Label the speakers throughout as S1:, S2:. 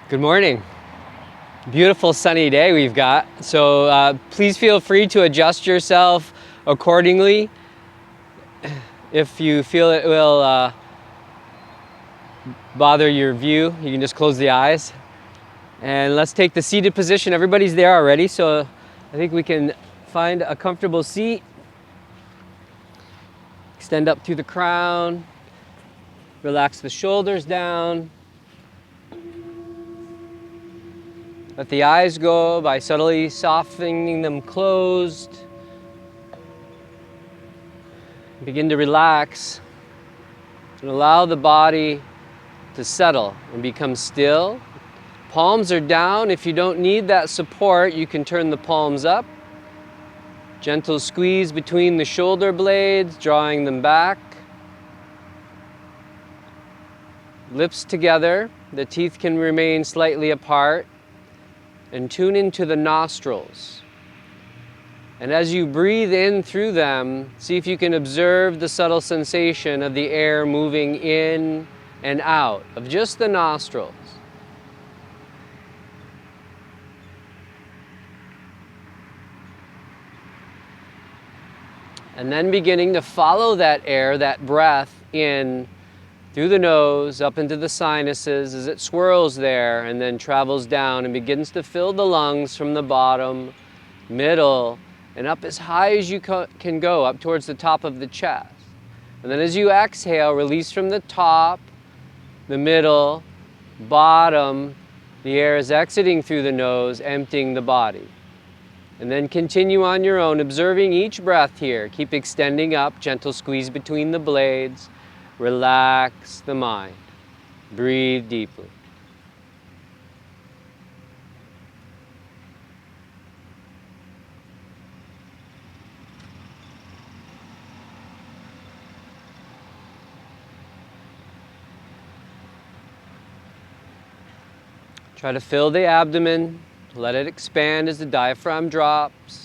S1: Good morning. Beautiful sunny day we've got. So please feel free to adjust yourself accordingly. If you feel it will bother your view, you can just close the eyes. And let's take the seated position. Everybody's there already, so I think we can find a comfortable seat. Extend up through the crown. Relax the shoulders down. Let the eyes go by subtly softening them closed. Begin to relax and allow the body to settle and become still. Palms are down. If you don't need that support, you can turn the palms up. Gentle squeeze between the shoulder blades, drawing them back. Lips together. The teeth can remain slightly apart. And tune into the nostrils. And as you breathe in through them, see if you can observe the subtle sensation of the air moving in and out of just the nostrils. And then beginning to follow that air, that breath in through the nose, up into the sinuses as it swirls there and then travels down and begins to fill the lungs from the bottom, middle, and up as high as you can go, up towards the top of the chest. And then as you exhale, release from the top, the middle, bottom. The air is exiting through the nose, emptying the body. And then continue on your own, observing each breath here. Keep extending up, gentle squeeze between the blades. Relax the mind. Breathe deeply. Try to fill the abdomen. Let it expand as the diaphragm drops.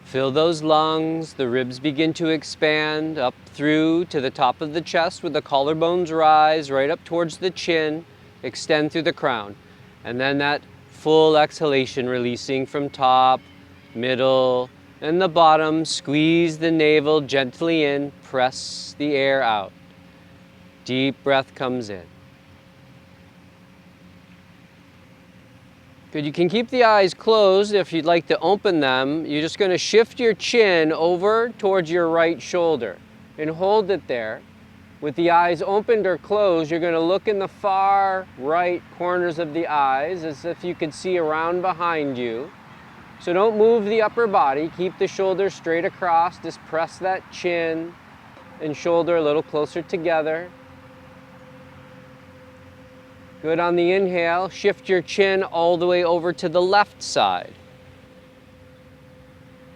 S1: Fill those lungs. The ribs begin to expand up through to the top of the chest where the collarbones rise, right up towards the chin. Extend through the crown. And then that full exhalation, releasing from top, middle, and the bottom. Squeeze the navel gently in. Press the air out. Deep breath comes in. Good. You can keep the eyes closed if you'd like to open them. You're just going to shift your chin over towards your right shoulder and hold it there. With the eyes opened or closed, you're going to look in the far right corners of the eyes as if you could see around behind you. So don't move the upper body. Keep the shoulders straight across. Just press that chin and shoulder a little closer together. Good. On the inhale, shift your chin all the way over to the left side.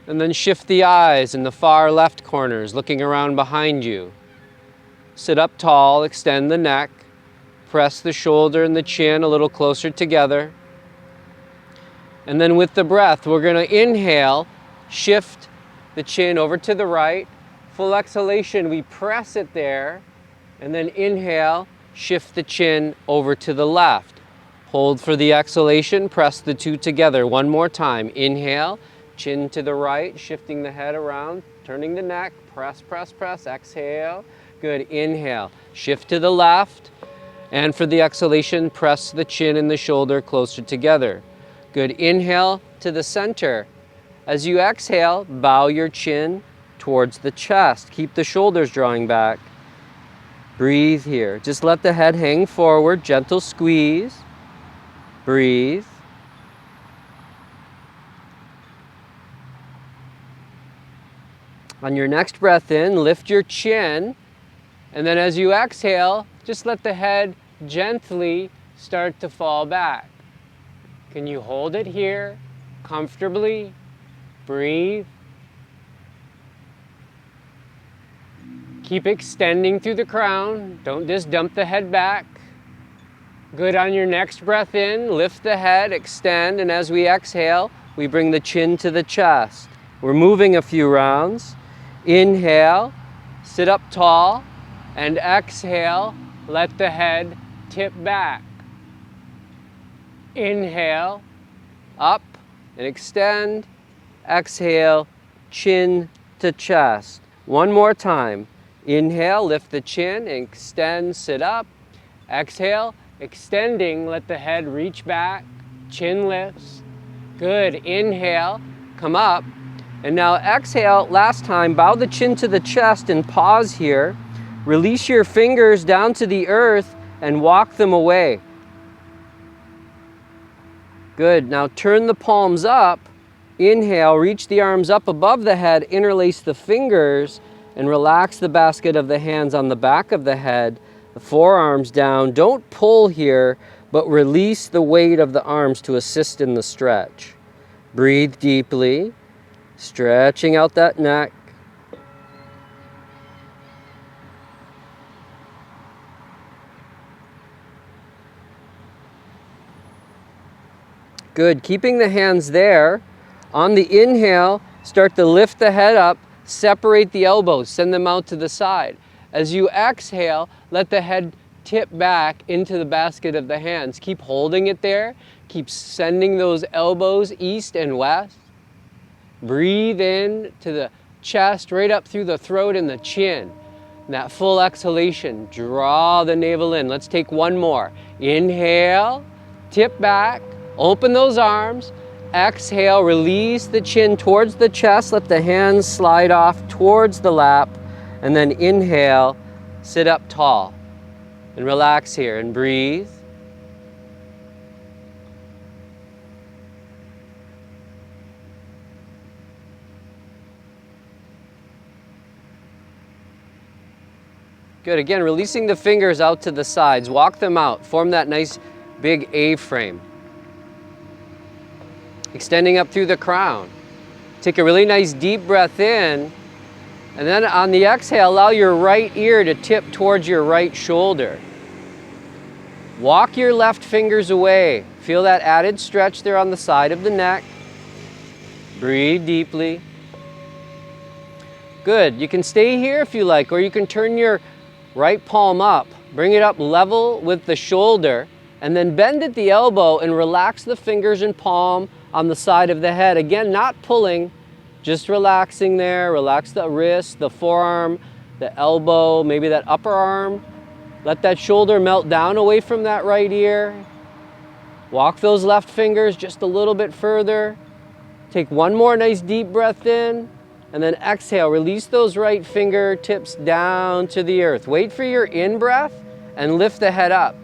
S1: And then shift the eyes in the far left corners, looking around behind you. Sit up tall, extend the neck. Press the shoulder and the chin a little closer together. And then with the breath, we're going to inhale, shift the chin over to the right. Full exhalation, we press it there. And then inhale. Shift the chin over to the left. Hold for the exhalation. Press the two together. One more time. Inhale. Chin to the right. Shifting the head around. Turning the neck. Press, press, press. Exhale. Good. Inhale. Shift to the left. And for the exhalation, press the chin and the shoulder closer together. Good. Inhale to the center. As you exhale, bow your chin towards the chest. Keep the shoulders drawing back. Breathe here. Just let the head hang forward. Gentle squeeze. Breathe. On your next breath in, lift your chin. And then as you exhale, just let the head gently start to fall back. Can you hold it here comfortably? Breathe. Keep extending through the crown. Don't just dump the head back. Good. On your next breath in, lift the head, extend, and as we exhale, we bring the chin to the chest. We're moving a few rounds. Inhale, sit up tall, and exhale, let the head tip back. Inhale, up and extend. Exhale, chin to chest. One more time. Inhale, lift the chin, extend, sit up. Exhale, extending, let the head reach back, chin lifts. Good, inhale, come up. And now exhale, last time, bow the chin to the chest and pause here. Release your fingers down to the earth and walk them away. Good, now turn the palms up. Inhale, reach the arms up above the head, interlace the fingers, and relax the basket of the hands on the back of the head, the forearms down. Don't pull here, but release the weight of the arms to assist in the stretch. Breathe deeply, stretching out that neck. Good, keeping the hands there. On the inhale, start to lift the head up, separate the elbows, send them out to the side. As you exhale, let the head tip back into the basket of the hands. Keep holding it there. Keep sending those elbows east and west. Breathe in to the chest, right up through the throat and the chin. And that full exhalation, draw the navel in. Let's take one more. Inhale, tip back, open those arms. Exhale, release the chin towards the chest. Let the hands slide off towards the lap. And then inhale, sit up tall. And relax here and breathe. Good, again, releasing the fingers out to the sides. Walk them out, form that nice big A-frame. Extending up through the crown. Take a really nice deep breath in, and then on the exhale, allow your right ear to tip towards your right shoulder. Walk your left fingers away. Feel that added stretch there on the side of the neck. Breathe deeply. Good, you can stay here if you like, or you can turn your right palm up. Bring it up level with the shoulder, and then bend at the elbow and relax the fingers and palm on the side of the head. Again, not pulling, just relaxing there. Relax the wrist, the forearm, the elbow, maybe that upper arm. Let that shoulder melt down away from that right ear. Walk those left fingers just a little bit further. Take one more nice deep breath in, and then exhale. Release those right fingertips down to the earth. Wait for your in-breath and lift the head up.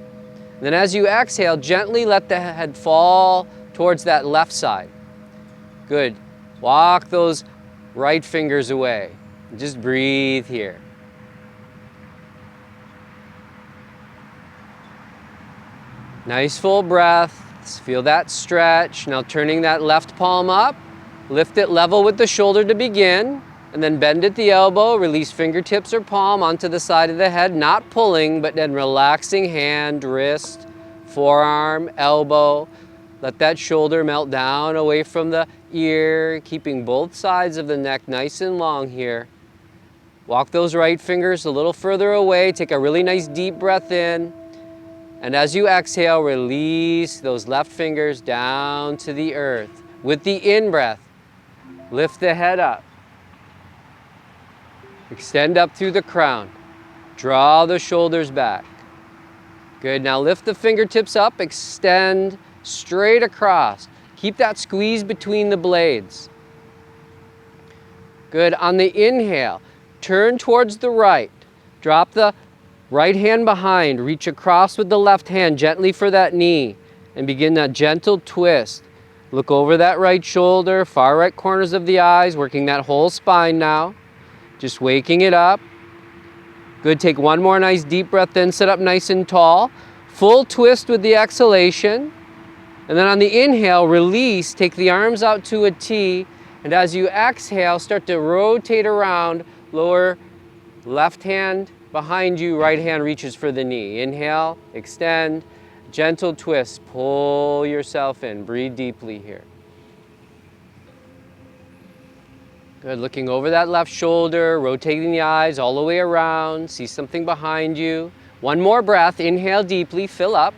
S1: Then as you exhale, gently let the head fall towards that left side. Good. Walk those right fingers away. Just breathe here. Nice full breath. Feel that stretch. Now turning that left palm up. Lift it level with the shoulder to begin. And then bend at the elbow. Release fingertips or palm onto the side of the head. Not pulling, but then relaxing hand, wrist, forearm, elbow. Let that shoulder melt down away from the ear, keeping both sides of the neck nice and long here. Walk those right fingers a little further away. Take a really nice deep breath in. And as you exhale, release those left fingers down to the earth. With the in-breath, lift the head up. Extend up through the crown. Draw the shoulders back. Good, now lift the fingertips up, extend straight across. Keep that squeeze between the blades. Good, on the inhale, turn towards the right. Drop the right hand behind, reach across with the left hand gently for that knee, and begin that gentle twist. Look over that right shoulder, far right corners of the eyes, working that whole spine now. Just waking it up. Good, take one more nice deep breath in, sit up nice and tall. Full twist with the exhalation. And then on the inhale, release, take the arms out to a T, and as you exhale, start to rotate around, lower left hand behind you, right hand reaches for the knee. Inhale, extend, gentle twist, pull yourself in, breathe deeply here. Good, looking over that left shoulder, rotating the eyes all the way around, see something behind you. One more breath, inhale deeply, fill up.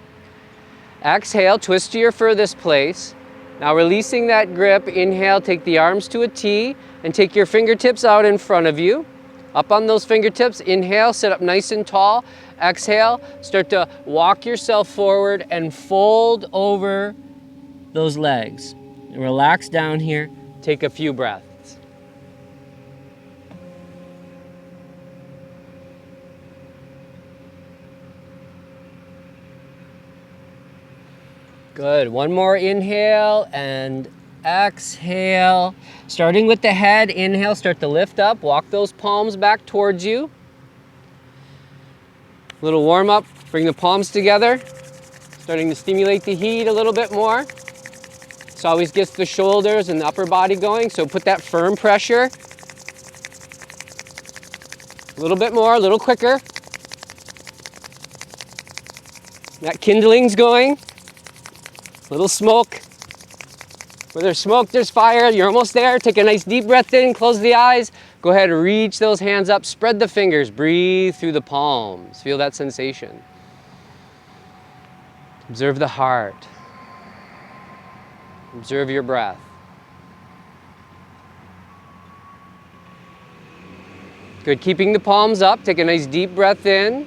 S1: Exhale, twist to your furthest place. Now releasing that grip, inhale, take the arms to a T and take your fingertips out in front of you. Up on those fingertips, inhale, sit up nice and tall. Exhale, start to walk yourself forward and fold over those legs. And relax down here, take a few breaths. Good, one more inhale and exhale. Starting with the head, inhale, start to lift up, walk those palms back towards you. Little warm up, bring the palms together. Starting to stimulate the heat a little bit more. This always gets the shoulders and the upper body going, so put that firm pressure. A little bit more, a little quicker. That kindling's going. Little smoke. Where there's smoke, there's fire. You're almost there. Take a nice deep breath in, close the eyes. Go ahead and reach those hands up, spread the fingers, breathe through the palms. Feel that sensation. Observe the heart. Observe your breath. Good, keeping the palms up. Take a nice deep breath in.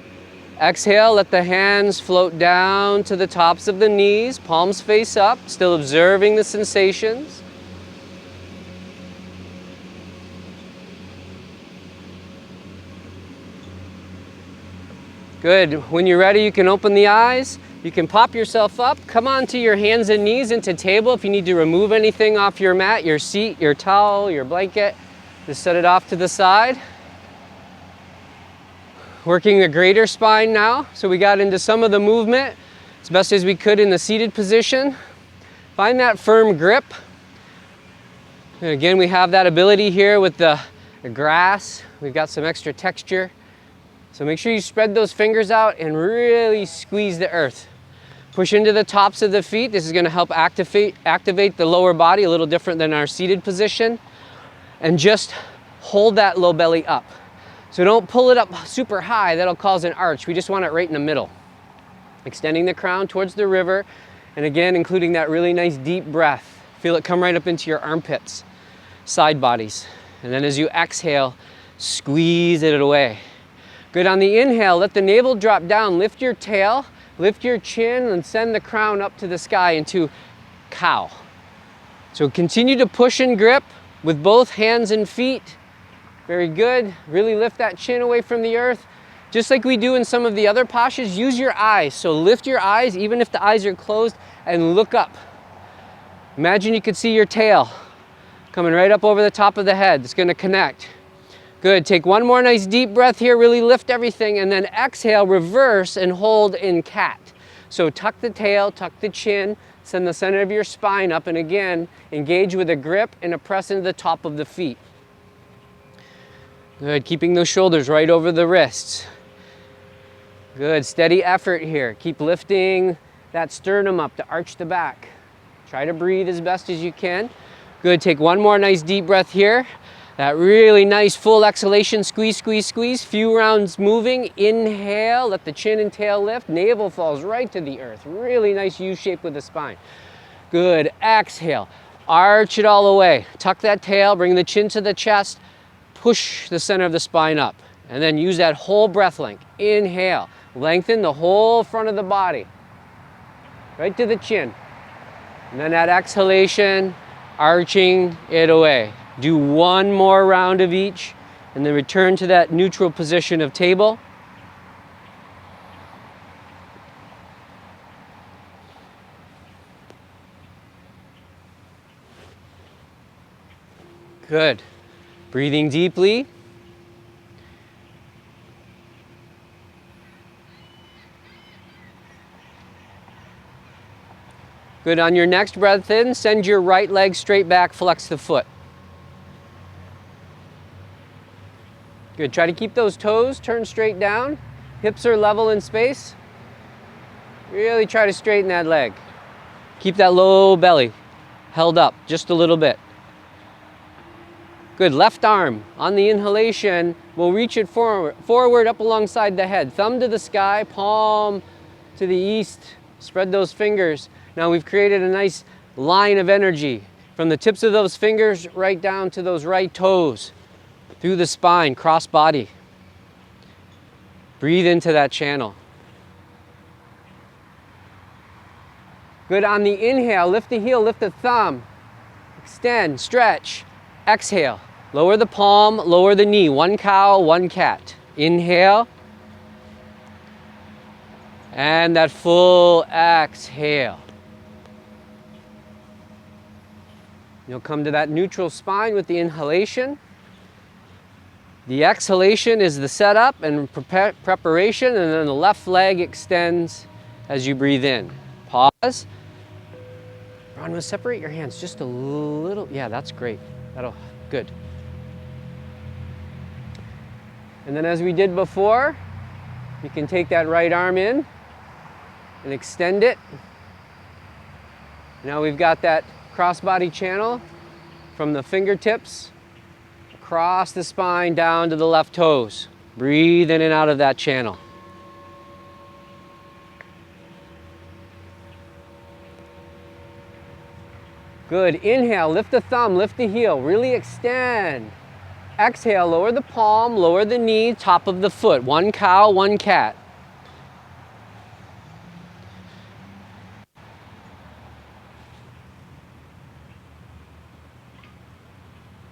S1: Exhale, let the hands float down to the tops of the knees, palms face up, still observing the sensations. Good, when you're ready, you can open the eyes, you can pop yourself up, come onto your hands and knees into table. If you need to remove anything off your mat, your seat, your towel, your blanket, just set it off to the side. Working the greater spine now, so we got into some of the movement as best as we could in the seated position. Find that firm grip. And again, we have that ability here with the grass. We've got some extra texture. So make sure you spread those fingers out and really squeeze the earth. Push into the tops of the feet. This is going to help activate the lower body, a little different than our seated position. And just hold that low belly up. So don't pull it up super high, that'll cause an arch. We just want it right in the middle. Extending the crown towards the river, and again, including that really nice deep breath. Feel it come right up into your armpits, side bodies. And then as you exhale, squeeze it away. Good, on the inhale, let the navel drop down, lift your tail, lift your chin, and send the crown up to the sky into cow. So continue to push and grip with both hands and feet. Very good. Really lift that chin away from the earth. Just like we do in some of the other postures, use your eyes. So lift your eyes, even if the eyes are closed, and look up. Imagine you could see your tail coming right up over the top of the head. It's going to connect. Good. Take one more nice deep breath here. Really lift everything, and then exhale, reverse, and hold in cat. So tuck the tail, tuck the chin, send the center of your spine up, and again, engage with a grip and a press into the top of the feet. Good, keeping those shoulders right over the wrists. Good, steady effort here. Keep lifting that sternum up to arch the back. Try to breathe as best as you can. Good, take one more nice deep breath here. That really nice full exhalation, squeeze, squeeze, squeeze. Few rounds moving. Inhale, let the chin and tail lift. Navel falls right to the earth. Really nice U shape with the spine. Good, exhale. Arch it all the way. Tuck that tail, bring the chin to the chest. Push the center of the spine up, and then use that whole breath length. Inhale, lengthen the whole front of the body, right to the chin. And then that exhalation, arching it away. Do one more round of each, and then return to that neutral position of table. Good. Breathing deeply. Good, on your next breath in, send your right leg straight back, flex the foot. Good, try to keep those toes turned straight down. Hips are level in space. Really try to straighten that leg. Keep that low belly held up just a little bit. Good, left arm on the inhalation, we'll reach it forward up alongside the head. Thumb to the sky, palm to the east, Spread those fingers. Now we've created a nice line of energy from the tips of those fingers right down to those right toes, through the spine, cross body. Breathe into that channel. Good. On the inhale, lift the heel, lift the thumb. Extend, stretch. Exhale. Lower the palm, lower the knee. One cow, one cat. Inhale. And that full exhale. You'll come to that neutral spine with the inhalation. The exhalation is the setup and preparation, and then the left leg extends as you breathe in. Pause. Ron, will separate your hands just a little. Yeah, that's great. Good. And then as we did before, you can take that right arm in and extend it. Now we've got that crossbody channel from the fingertips across the spine down to the left toes. Breathe in and out of that channel. Good. Inhale, lift the thumb, lift the heel, really extend. Exhale, lower the palm, lower the knee, top of the foot. One cow, one cat.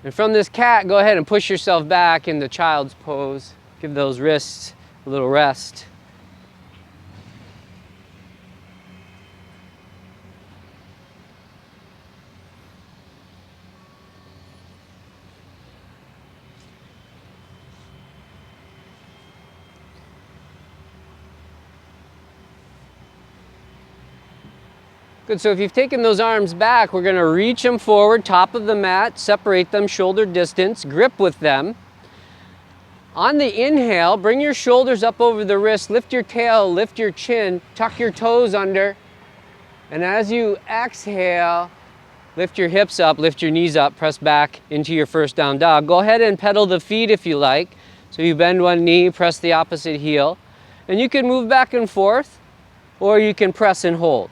S1: And from this cat, go ahead and push yourself back into child's pose. Give those wrists a little rest. Good, so if you've taken those arms back, we're gonna reach them forward, top of the mat, separate them shoulder distance, grip with them. On the inhale, bring your shoulders up over the wrist, lift your tail, lift your chin, tuck your toes under. And as you exhale, lift your hips up, lift your knees up, press back into your first down dog. Go ahead and pedal the feet if you like. So you bend one knee, press the opposite heel. And you can move back and forth, or you can press and hold.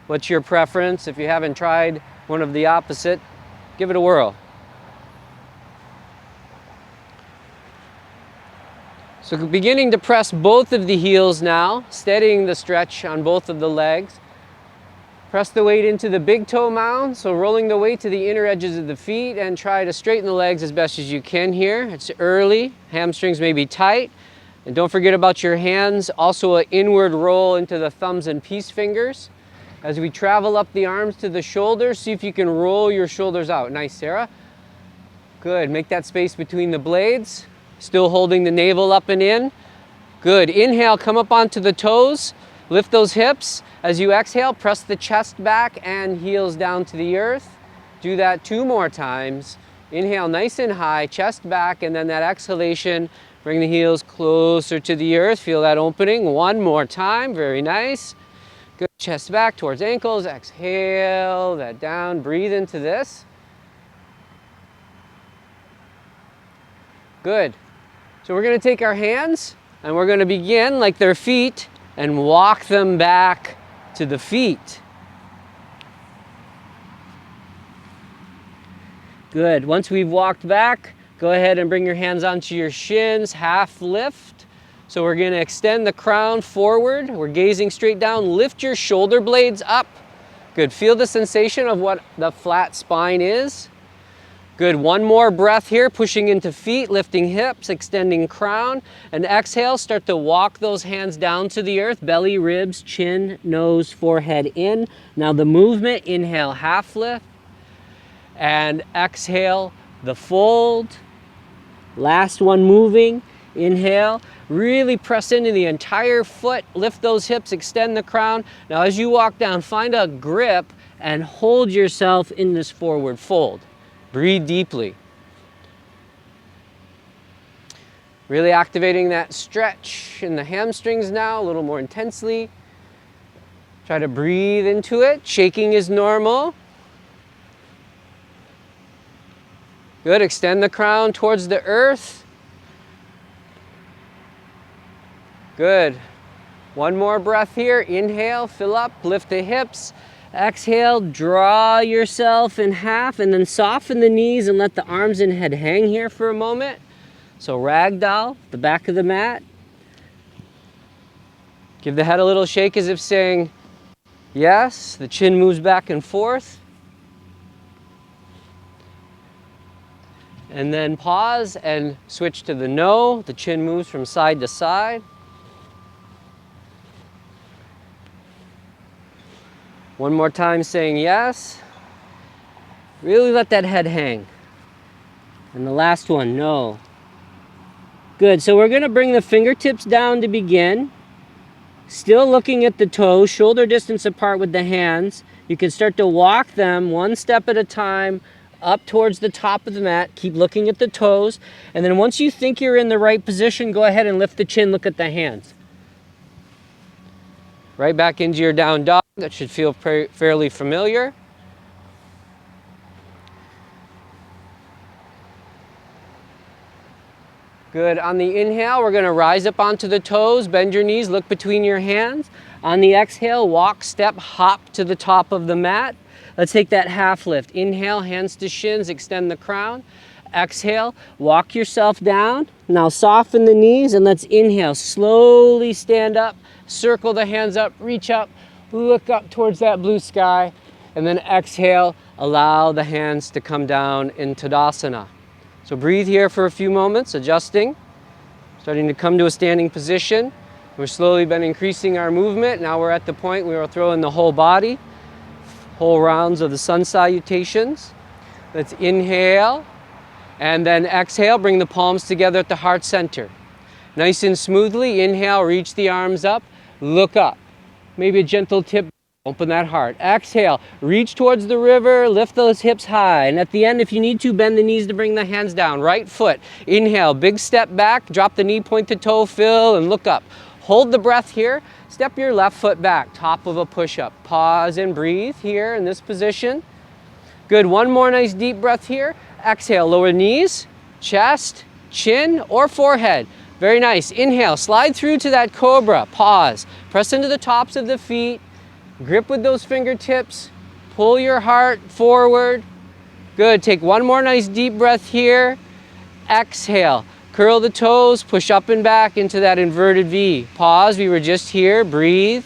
S1: What's your preference? If you haven't tried one of the opposite, give it a whirl. So beginning to press both of the heels now, steadying the stretch on both of the legs. Press the weight into the big toe mound, so rolling the weight to the inner edges of the feet, and try to straighten the legs as best as you can here. It's early, hamstrings may be tight. And don't forget about your hands, also an inward roll into the thumbs and peace fingers. As we travel up the arms to the shoulders, see if you can roll your shoulders out. Nice, Sarah. Good, make that space between the blades. Still holding the navel up and in. Good, inhale, come up onto the toes. Lift those hips. As you exhale, press the chest back and heels down to the earth. Do that 2 more times. Inhale nice and high, chest back, and then that exhalation, bring the heels closer to the earth. Feel that opening. 1 more time, very nice. Good, chest back towards ankles, exhale that down, breathe into this. Good. So we're gonna take our hands and we're gonna begin like their feet and walk them back to the feet. Good, once we've walked back, go ahead and bring your hands onto your shins, half lift. So we're gonna extend the crown forward. We're gazing straight down. Lift your shoulder blades up. Good, feel the sensation of what the flat spine is. Good, 1 more breath here, pushing into feet, lifting hips, extending crown. And exhale, start to walk those hands down to the earth. Belly, ribs, chin, nose, forehead in. Now the movement, inhale, half lift. And exhale, the fold. Last one moving. Inhale, really press into the entire foot, lift those hips, extend the crown. Now as you walk down, find a grip and hold yourself in this forward fold. Breathe deeply. Really activating that stretch in the hamstrings now, a little more intensely. Try to breathe into it. Shaking is normal. Good, extend the crown towards the earth. Good. One more breath here. Inhale, fill up, lift the hips. Exhale, draw yourself in half and then soften the knees and let the arms and head hang here for a moment. So ragdoll, the back of the mat. Give the head a little shake as if saying yes. The chin moves back and forth. And then pause and switch to the no. The chin moves from side to side. One more time saying yes. Really let that head hang. And the last one, no. Good, so we're gonna bring the fingertips down to begin. Still looking at the toes, shoulder distance apart with the hands. You can start to walk them one step at a time up towards the top of the mat. Keep looking at the toes. And then once you think you're in the right position, go ahead and lift the chin, look at the hands. Right back into your down dog. That should feel fairly familiar. Good. On the inhale, we're going to rise up onto the toes, bend your knees, look between your hands. On the exhale, walk, step, hop to the top of the mat. Let's take that half lift. Inhale, hands to shins, extend the crown. Exhale, walk yourself down. Now soften the knees and let's inhale. Slowly stand up, circle the hands up, reach up, look up towards that blue sky. And then exhale, allow the hands to come down in Tadasana. So breathe here for a few moments, adjusting, starting to come to a standing position. We've slowly been increasing our movement. Now we're at the point where we'll throw in the whole body, whole rounds of the sun salutations. Let's inhale, and then exhale, bring the palms together at the heart center. Nice and smoothly, inhale, reach the arms up, look up. Maybe a gentle tip. Open that heart. Exhale, reach towards the river, lift those hips high. And at the end, if you need to, bend the knees to bring the hands down. Right foot, inhale, big step back, drop the knee, point to toe, fill, and look up. Hold the breath here. Step your left foot back, top of a push-up. Pause and breathe here in this position. Good, one more nice deep breath here. Exhale, lower knees, chest, chin, or forehead. Very nice. Inhale, slide through to that cobra. Pause. Press into the tops of the feet. Grip with those fingertips, pull your heart forward. Good, take one more nice deep breath here. Exhale, curl the toes, push up and back into that inverted V. Pause, we were just here, breathe.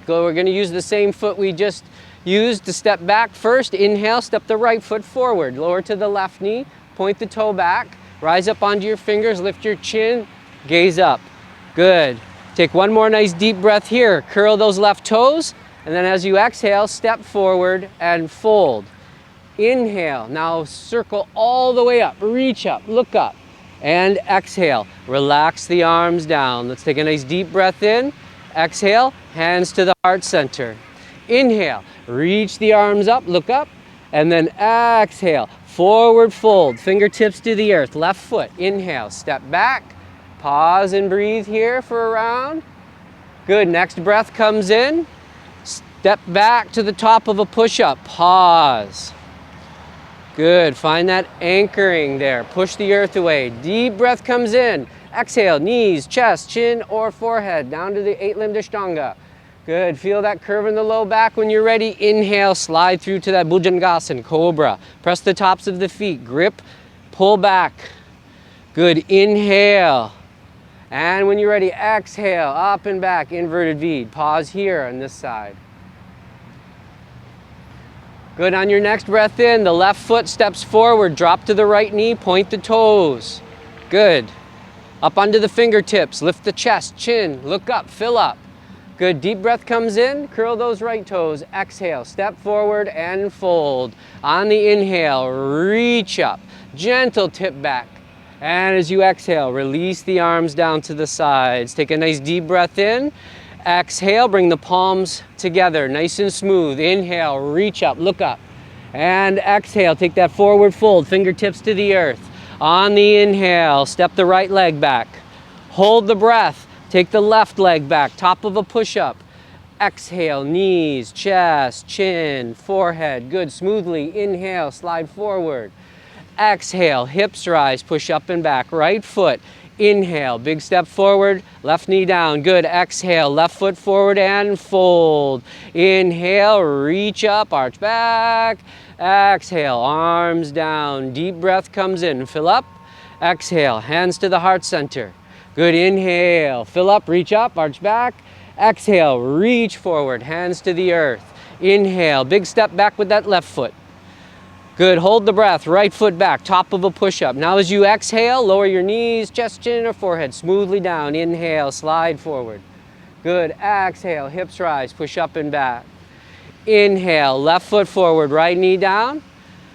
S1: Good, we're gonna use the same foot we just used to step back first. Inhale, step the right foot forward, lower to the left knee, point the toe back, rise up onto your fingers, lift your chin, gaze up. Good. Take one more nice deep breath here. Curl those left toes, and then as you exhale, step forward and fold. Inhale, now circle all the way up, reach up, look up, and exhale. Relax the arms down. Let's take a nice deep breath in. Exhale, hands to the heart center. Inhale, reach the arms up, look up, and then exhale, forward fold, fingertips to the earth, left foot. Inhale, step back. Pause and breathe here for a round. Good, next breath comes in. Step back to the top of a push-up. Pause. Good, find that anchoring there. Push the earth away. Deep breath comes in. Exhale, knees, chest, chin, or forehead. Down to the 8-limbed Ashtanga. Good, feel that curve in the low back. When you're ready, inhale, slide through to that Bhujangasana, Cobra. Press the tops of the feet, grip, pull back. Good, inhale. And when you're ready, exhale, up and back, inverted V. Pause here on this side. Good, on your next breath in, the left foot steps forward, drop to the right knee, point the toes. Good. Up onto the fingertips, lift the chest, chin, look up, fill up. Good, deep breath comes in, curl those right toes, exhale, step forward and fold. On the inhale, reach up, gentle tip back. And as you exhale, release the arms down to the sides. Take a nice deep breath in. Exhale, bring the palms together, nice and smooth. Inhale, reach up, look up. And exhale, take that forward fold, fingertips to the earth. On the inhale, step the right leg back. Hold the breath, take the left leg back, top of a push-up. Exhale, knees, chest, chin, forehead. Good, smoothly. Inhale, slide forward. Exhale, hips rise, push up and back. Right foot, Inhale, big step forward, left knee down. Good, exhale, left foot forward and fold. Inhale, reach up, arch back. Exhale, arms down. Deep breath comes in, fill up. Exhale, hands to the heart center. Good, inhale, fill up, reach up, arch back. Exhale, reach forward, hands to the earth. Inhale, big step back with that left foot. Good, hold the breath, right foot back, top of a push-up. Now as you exhale, lower your knees, chest, chin, or forehead, smoothly down. Inhale, slide forward. Good, exhale, hips rise, push up and back. Inhale, left foot forward, right knee down.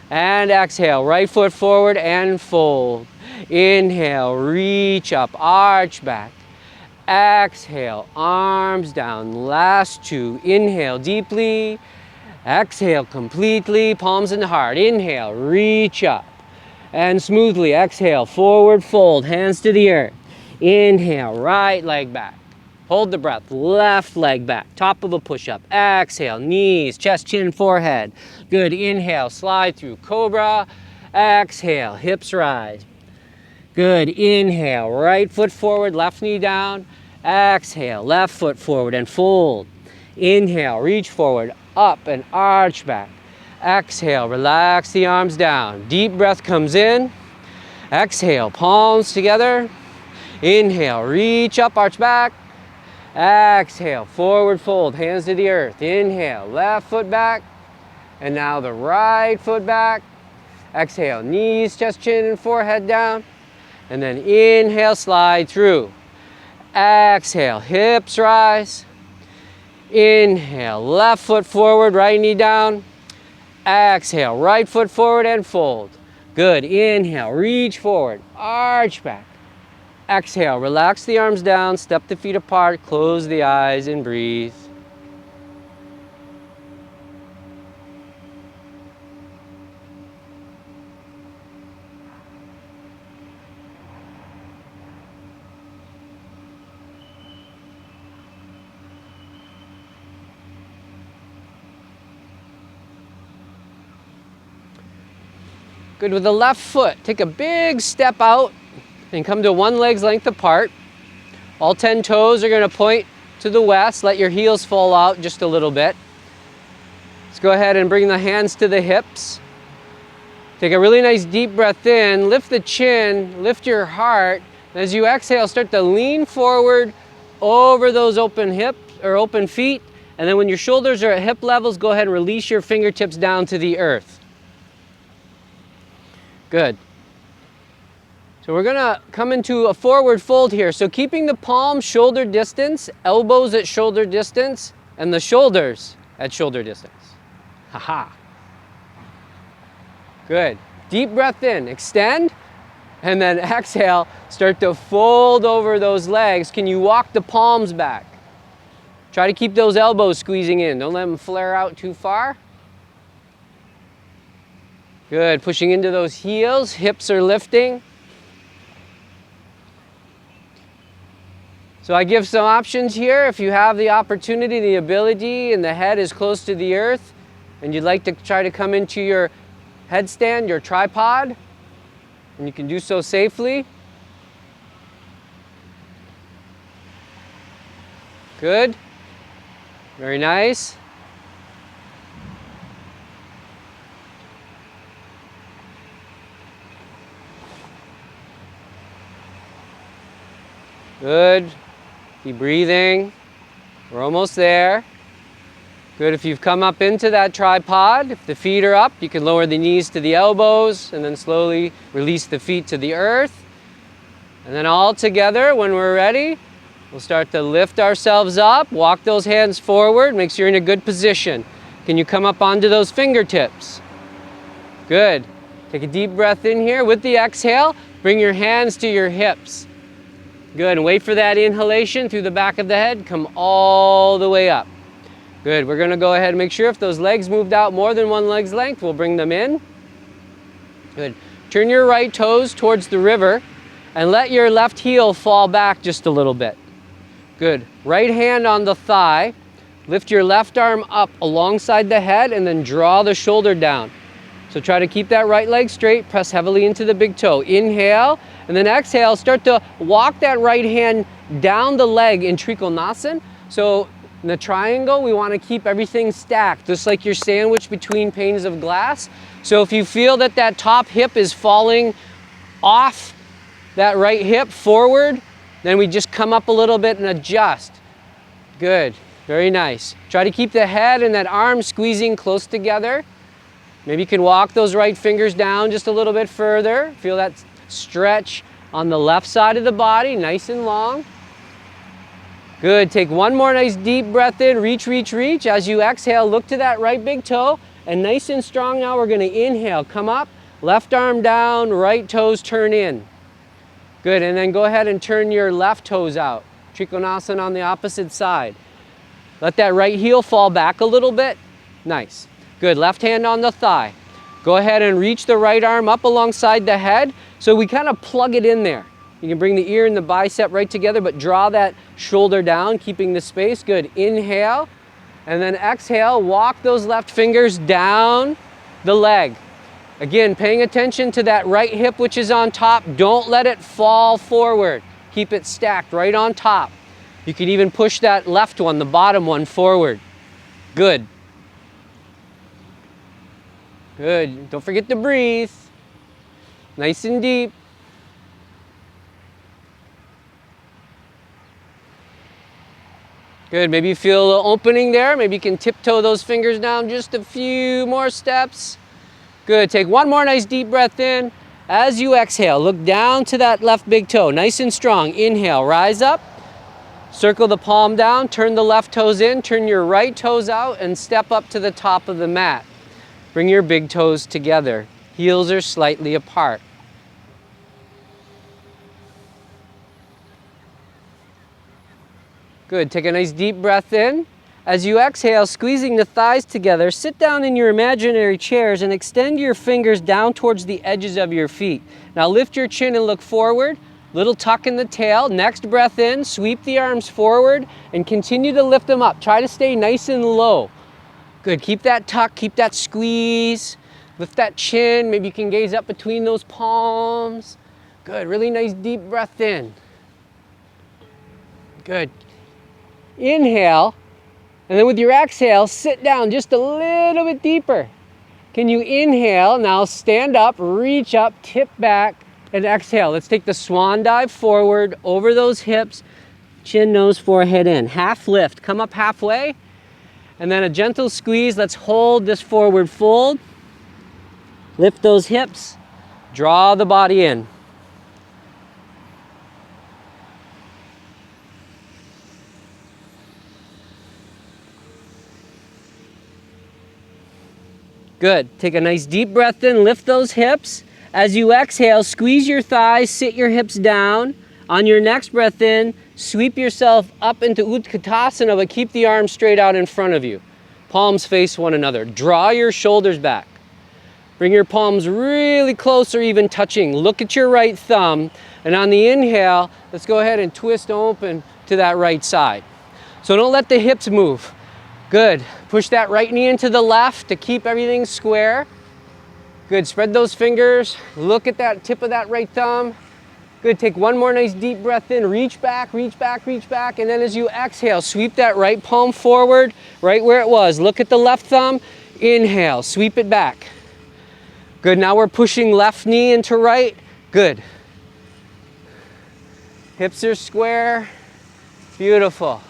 S1: And exhale, right foot forward and fold. Inhale, reach up, arch back. Exhale, arms down, last two. Inhale deeply. Exhale completely, palms in the heart. Inhale, reach up. And smoothly, exhale, forward fold, hands to the earth. Inhale, right leg back. Hold the breath, left leg back, top of a push-up. Exhale, knees, chest, chin, forehead. Good, inhale, slide through, cobra. Exhale, hips rise. Good, inhale, right foot forward, left knee down. Exhale, left foot forward and fold. Inhale, reach forward, up and arch back. Exhale, relax the arms down. Deep breath comes in. Exhale, palms together. Inhale, reach up, arch back. Exhale, forward fold, hands to the earth. Inhale, left foot back. And now the right foot back. Exhale, knees, chest, chin, and forehead down. And then inhale, slide through. Exhale, hips rise. Inhale, left foot forward, right knee down. Exhale, right foot forward and fold. Good, inhale, reach forward, arch back. Exhale, relax the arms down, step the feet apart, close the eyes and breathe. Good, with the left foot, take a big step out and come to one leg's length apart. All 10 toes are going to point to the west. Let your heels fall out just a little bit. Let's go ahead and bring the hands to the hips. Take a really nice deep breath in, lift the chin, lift your heart. And as you exhale, start to lean forward over those open hips or open feet. And then when your shoulders are at hip levels, go ahead and release your fingertips down to the earth. Good. So we're gonna come into a forward fold here. So keeping the palms shoulder distance, elbows at shoulder distance, and the shoulders at shoulder distance. Haha. Good. Deep breath in, extend, and then exhale, start to fold over those legs. Can you walk the palms back? Try to keep those elbows squeezing in. Don't let them flare out too far. Good, pushing into those heels, hips are lifting. So I give some options here. If you have the opportunity, the ability, and the head is close to the earth, and you'd like to try to come into your headstand, your tripod, and you can do so safely. Good, very nice. Good. Keep breathing. We're almost there. Good. If you've come up into that tripod, if the feet are up, you can lower the knees to the elbows and then slowly release the feet to the earth. And then all together, when we're ready, we'll start to lift ourselves up, walk those hands forward, make sure you're in a good position. Can you come up onto those fingertips? Good. Take a deep breath in here. With the exhale, bring your hands to your hips. Good, and wait for that inhalation through the back of the head. Come all the way up. Good, we're gonna go ahead and make sure if those legs moved out more than one leg's length, we'll bring them in. Good, turn your right toes towards the river and let your left heel fall back just a little bit. Good, right hand on the thigh. Lift your left arm up alongside the head and then draw the shoulder down. So try to keep that right leg straight, press heavily into the big toe. Inhale, and then exhale, start to walk that right hand down the leg in Trikonasana. So in the triangle, we want to keep everything stacked, just like your sandwich between panes of glass. So if you feel that that top hip is falling off that right hip forward, then we just come up a little bit and adjust. Good, very nice. Try to keep the head and that arm squeezing close together. Maybe you can walk those right fingers down just a little bit further. Feel that stretch on the left side of the body, nice and long. Good, take one more nice deep breath in, reach, reach, reach. As you exhale, look to that right big toe, and nice and strong now we're gonna inhale, come up, left arm down, right toes turn in. Good, and then go ahead and turn your left toes out. Trikonasana on the opposite side. Let that right heel fall back a little bit. Nice. Good, left hand on the thigh. Go ahead and reach the right arm up alongside the head. So we kind of plug it in there. You can bring the ear and the bicep right together, but draw that shoulder down, keeping the space. Good, inhale, and then exhale, walk those left fingers down the leg. Again, paying attention to that right hip which is on top. Don't let it fall forward. Keep it stacked right on top. You can even push that left one, the bottom one, forward. Good. Good. Don't forget to breathe. Nice and deep. Good. Maybe you feel a little opening there. Maybe you can tiptoe those fingers down just a few more steps. Good. Take one more nice deep breath in. As you exhale, look down to that left big toe. Nice and strong. Inhale, rise up. Circle the palm down, turn the left toes in, turn your right toes out, and step up to the top of the mat. Bring your big toes together. Heels are slightly apart. Good, take a nice deep breath in. As you exhale, squeezing the thighs together, sit down in your imaginary chairs and extend your fingers down towards the edges of your feet. Now lift your chin and look forward. Little tuck in the tail. Next breath in, sweep the arms forward and continue to lift them up. Try to stay nice and low. Good, keep that tuck, keep that squeeze. Lift that chin, maybe you can gaze up between those palms. Good, really nice deep breath in. Good. Inhale, and then with your exhale, sit down just a little bit deeper. Can you inhale, now stand up, reach up, tip back, and exhale. Let's take the swan dive forward, over those hips, chin, nose, forehead in. Half lift, come up halfway, and then a gentle squeeze. Let's hold this forward fold. Lift those hips, draw the body in. Good, take a nice deep breath in, lift those hips. As you exhale, squeeze your thighs, sit your hips down. On your next breath in, sweep yourself up into Utkatasana, but keep the arms straight out in front of you. Palms face one another. Draw your shoulders back. Bring your palms really close or even touching. Look at your right thumb. And on the inhale, let's go ahead and twist open to that right side. So don't let the hips move. Good. Push that right knee into the left to keep everything square. Good. Spread those fingers. Look at that tip of that right thumb. Good. Take one more nice deep breath in. Reach back, reach back, reach back. And then as you exhale, sweep that right palm forward, right where it was. Look at the left thumb. Inhale. Sweep it back. Good. Now we're pushing left knee into right. Good. Hips are square. Beautiful.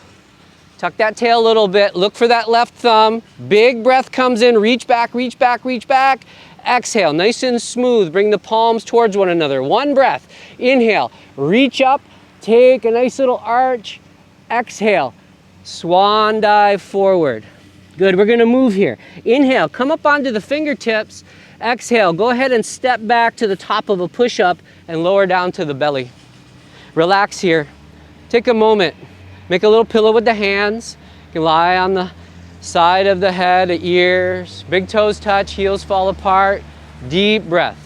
S1: Tuck that tail a little bit. Look for that left thumb. Big breath comes in. Reach back, reach back, reach back. Exhale, nice and smooth. Bring the palms towards one another. One breath. Inhale, reach up. Take a nice little arch. Exhale, swan dive forward. Good, we're gonna move here. Inhale, come up onto the fingertips. Exhale, go ahead and step back to the top of a push-up and lower down to the belly. Relax here. Take a moment. Make a little pillow with the hands. You can lie on the side of the head, the ears. Big toes touch, heels fall apart. Deep breath.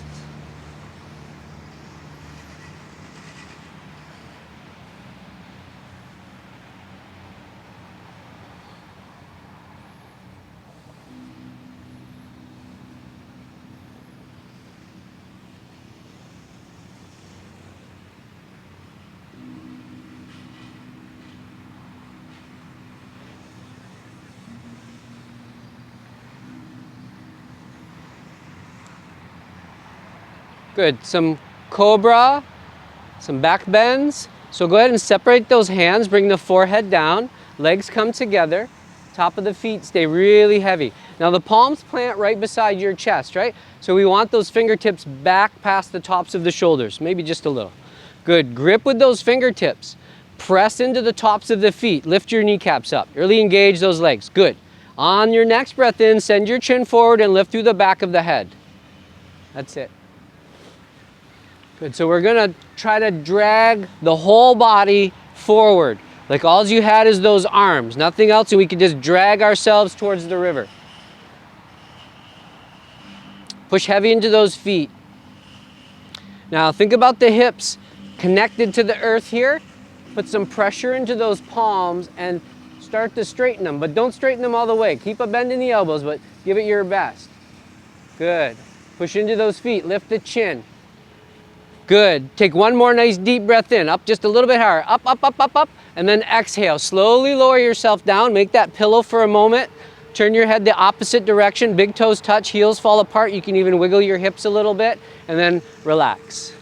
S1: Good. Some cobra, some back bends. So go ahead and separate those hands, bring the forehead down, legs come together, top of the feet stay really heavy. Now the palms plant right beside your chest, right? So we want those fingertips back past the tops of the shoulders, maybe just a little. Good. Grip with those fingertips. Press into the tops of the feet. Lift your kneecaps up. Really engage those legs. Good. On your next breath in, send your chin forward and lift through the back of the head. That's it. Good. So we're going to try to drag the whole body forward. Like all you had is those arms, nothing else, and we can just drag ourselves towards the river. Push heavy into those feet. Now think about the hips connected to the earth here. Put some pressure into those palms and start to straighten them, but don't straighten them all the way. Keep a bend in the elbows, but give it your best. Good. Push into those feet, lift the chin. Good. Take one more nice deep breath in, up just a little bit higher, up, up, up, up, up, and then exhale. Slowly lower yourself down, make that pillow for a moment. Turn your head the opposite direction, big toes touch, heels fall apart. You can even wiggle your hips a little bit, and then relax.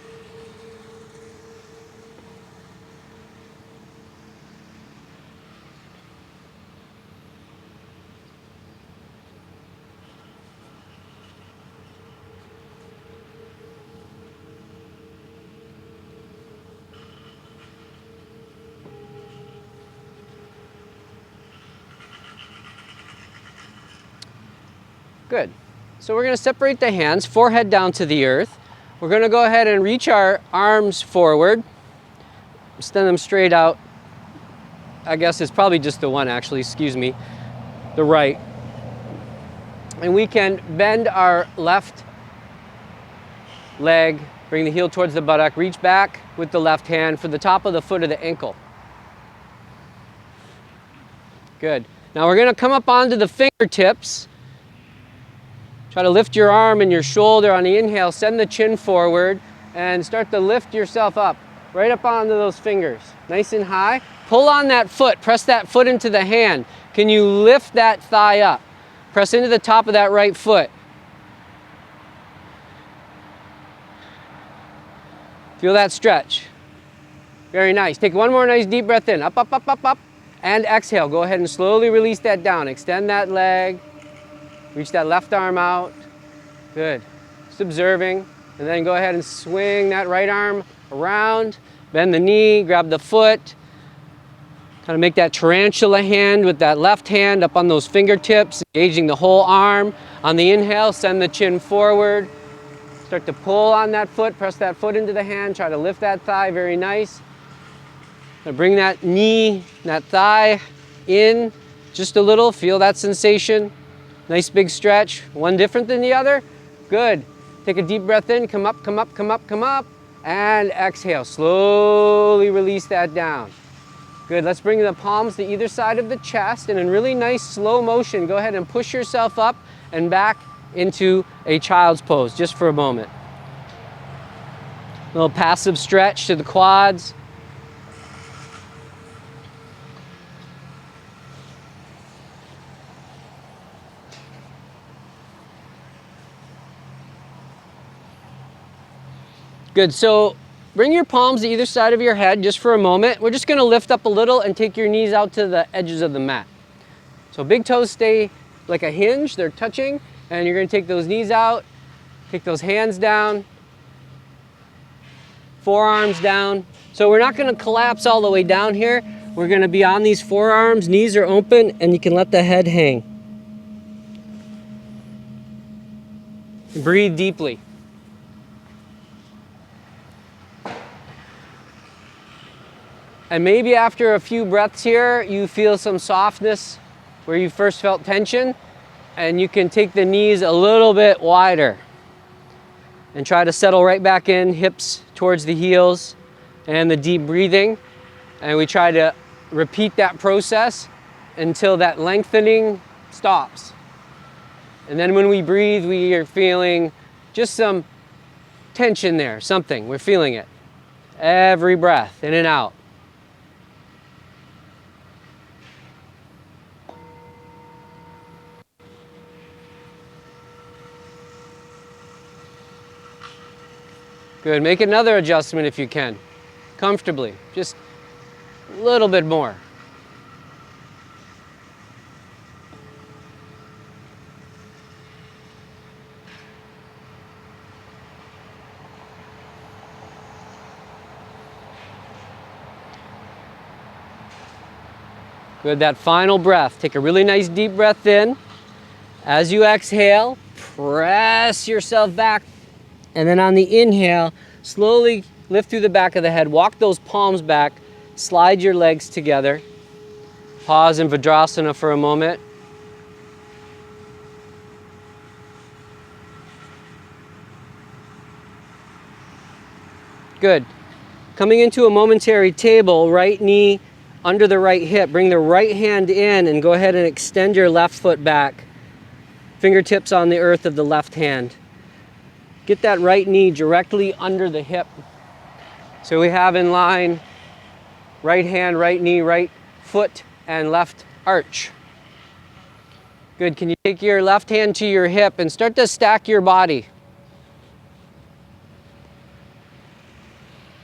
S1: Good. So we're going to separate the hands, forehead down to the earth. We're going to go ahead and reach our arms forward. Extend them straight out. I guess it's probably just the one actually, excuse me. The right. And we can bend our left leg, bring the heel towards the buttock, reach back with the left hand for the top of the foot of the ankle. Good. Now we're going to come up onto the fingertips. Try to lift your arm and your shoulder on the inhale, send the chin forward, and start to lift yourself up, right up onto those fingers, nice and high. Pull on that foot, press that foot into the hand. Can you lift that thigh up? Press into the top of that right foot. Feel that stretch. Very nice. Take one more nice deep breath in, up, up, up, up, up, and exhale. Go ahead and slowly release that down. Extend that leg. Reach that left arm out. Good. Just observing. And then go ahead and swing that right arm around. Bend the knee, grab the foot. Kind of make that tarantula hand with that left hand up on those fingertips, engaging the whole arm. On the inhale, send the chin forward. Start to pull on that foot, press that foot into the hand, try to lift that thigh, very nice. Now bring that knee, that thigh in just a little, feel that sensation. Nice big stretch, one different than the other. Good. Take a deep breath in, come up, come up, come up, come up, and exhale. Slowly release that down. Good, let's bring the palms to either side of the chest, and in really nice slow motion, go ahead and push yourself up and back into a child's pose, just for a moment. A little passive stretch to the quads. Good, so bring your palms to either side of your head just for a moment. We're just gonna lift up a little and take your knees out to the edges of the mat. So big toes stay like a hinge, they're touching, and you're gonna take those knees out, take those hands down, forearms down. So we're not gonna collapse all the way down here. We're gonna be on these forearms, knees are open, and you can let the head hang. Breathe deeply. And maybe after a few breaths here, you feel some softness where you first felt tension, and you can take the knees a little bit wider and try to settle right back in, hips towards the heels, and the deep breathing. And we try to repeat that process until that lengthening stops. And then when we breathe, we are feeling just some tension there, something, we're feeling it. Every breath, in and out. Good, make another adjustment if you can, comfortably, just a little bit more. Good, that final breath. Take a really nice deep breath in. As you exhale, press yourself back. And then on the inhale, slowly lift through the back of the head. Walk those palms back. Slide your legs together. Pause in Vajrasana for a moment. Good. Coming into a momentary table, right knee under the right hip. Bring the right hand in and go ahead and extend your left foot back. Fingertips on the earth of the left hand. Get that right knee directly under the hip. So we have in line right hand, right knee, right foot, and left arch. Good. Can you take your left hand to your hip and start to stack your body?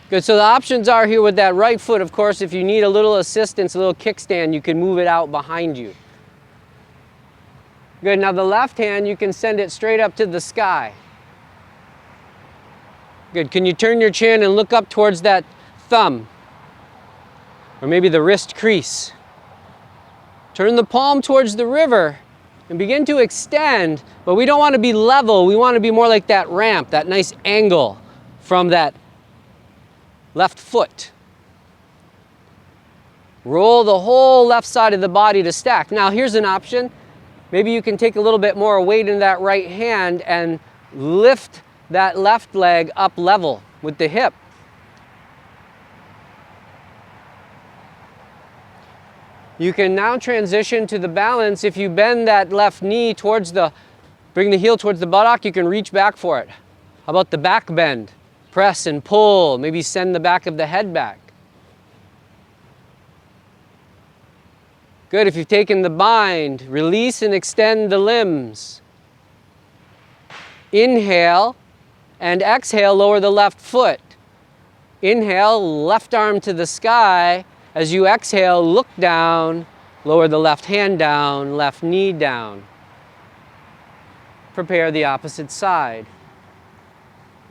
S1: Good, so the options are here with that right foot, of course, if you need a little assistance, a little kickstand, you can move it out behind you. Good, now the left hand, you can send it straight up to the sky. Good, can you turn your chin and look up towards that thumb? Or maybe the wrist crease. Turn the palm towards the river and begin to extend, but we don't want to be level, we want to be more like that ramp, that nice angle from that left foot. Roll the whole left side of the body to stack. Now here's an option. Maybe you can take a little bit more weight in that right hand and lift that left leg up level with the hip. You can now transition to the balance. If you bend that left knee towards bring the heel towards the buttock, you can reach back for it. How about the back bend? Press and pull, maybe send the back of the head back. Good, if you've taken the bind, release and extend the limbs. Inhale and exhale, lower the left foot. Inhale, left arm to the sky. As you exhale, look down, lower the left hand down, left knee down. Prepare the opposite side.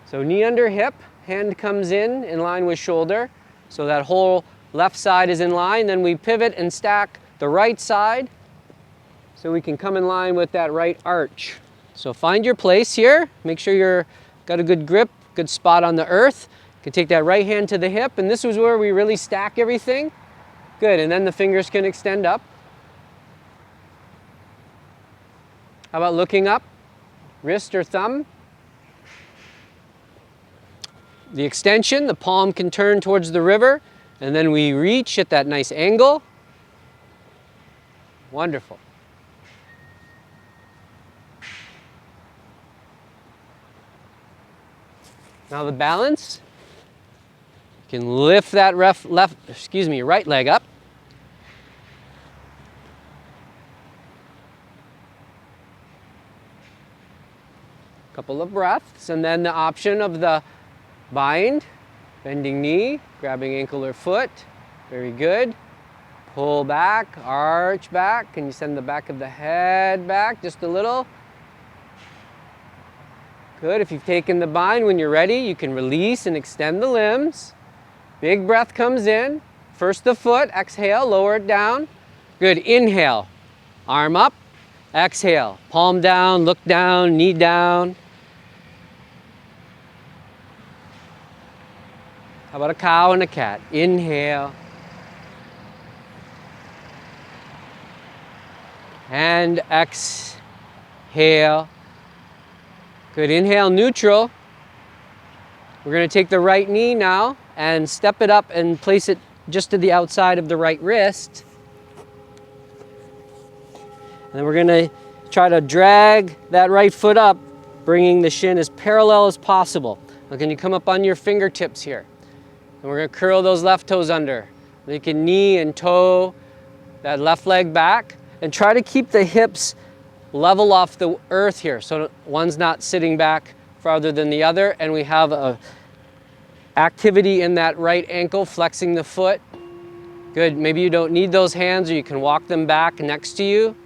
S1: So knee under hip, hand comes in line with shoulder. So that whole left side is in line. Then we pivot and stack the right side so we can come in line with that right arch. So find your place here. Make sure you're got a good grip, good spot on the earth. You can take that right hand to the hip, and this is where we really stack everything. Good, and then the fingers can extend up. How about looking up? Wrist or thumb? The extension, the palm can turn towards the river, and then we reach at that nice angle. Wonderful. Now the balance. You can lift that right leg up. Couple of breaths, and then the option of the bind, bending knee, grabbing ankle or foot. Very good. Pull back, arch back. Can you send the back of the head back just a little? Good. If you've taken the bind, when you're ready, you can release and extend the limbs. Big breath comes in. First the foot, exhale, lower it down. Good. Inhale, arm up. Exhale, palm down, look down, knee down. How about a cow and a cat? Inhale. And exhale. Good, inhale, neutral. We're going to take the right knee now and step it up and place it just to the outside of the right wrist. And then we're going to try to drag that right foot up, bringing the shin as parallel as possible. Now can you come up on your fingertips here? And we're going to curl those left toes under. You can knee and toe that left leg back and try to keep the hips level off the earth here so one's not sitting back farther than the other, and we have a Activity in that right ankle, flexing the foot. Good, maybe you don't need those hands or you can walk them back next to you.